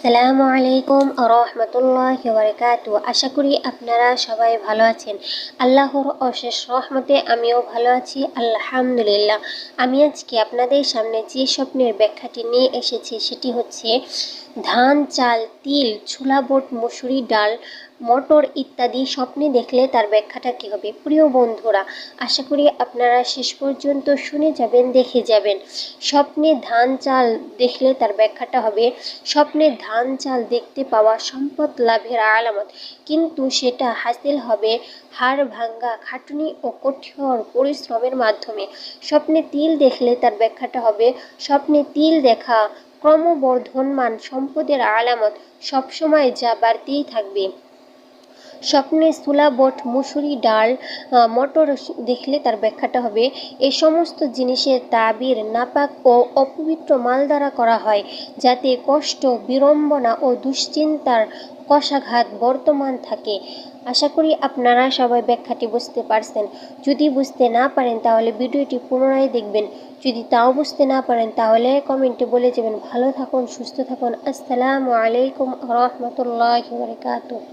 আসসালামু আলাইকুম রহমতুল্লাহি ওয়া বারাকাতুহু। আশা করি আপনারা সবাই ভালো আছেন। আল্লাহর অশেষ রহমতে আমিও ভালো আছি, আলহামদুলিল্লাহ। আমি আজকে আপনাদের সামনে যে স্বপ্নের ব্যাখ্যাটি নিয়ে এসেছি সেটি হচ্ছে ধান, চাল, তিল, ছোলা বুট, মসুরি ডাল, মটর ইত্যাদি স্বপ্নে দেখলে তার ব্যাখ্যাটা কী হবে। প্রিয় বন্ধুরা, আশা করি আপনারা শেষ পর্যন্ত শুনে যাবেন, দেখে যাবেন। স্বপ্নে ধান চাল দেখলে তার ব্যাখ্যাটা হবে, স্বপ্নে ধান চাল দেখতে পাওয়া সম্পদ লাভের আলামত, কিন্তু সেটা হাসিল হবে হাড় ভাঙ্গা খাটুনি ও কঠোর পরিশ্রমের মাধ্যমে। স্বপ্নে তিল দেখলে তার ব্যাখ্যাটা হবে, স্বপ্নে তিল দেখা ক্রমবর্ধমান সম্পদের আলামত, সবসময় যা বাড়তেই থাকবে। স্বপ্নে ছোলা বুট, মসুরি ডাল, মটর দেখলে তার ব্যাখ্যাটা হবে, এ সমস্ত জিনিসের তাবির নাপাক ও অপবিত্র মাল দ্বারা করা হয়, যাতে কষ্ট, বিড়ম্বনা ও দুশ্চিন্তার কষাঘাত বর্তমান থাকে। আশা করি আপনারা সবাই ব্যাখ্যাটি বুঝতে পারছেন। যদি বুঝতে না পারেন তাহলে ভিডিওটি পুনরায় দেখবেন। যদি তাও বুঝতে না পারেন তাহলে কমেন্টে বলে যাবেন। ভালো থাকুন, সুস্থ থাকুন। আসসালামু আলাইকুম রহমতুল্লাহি ওয়া বারাকাতুহু।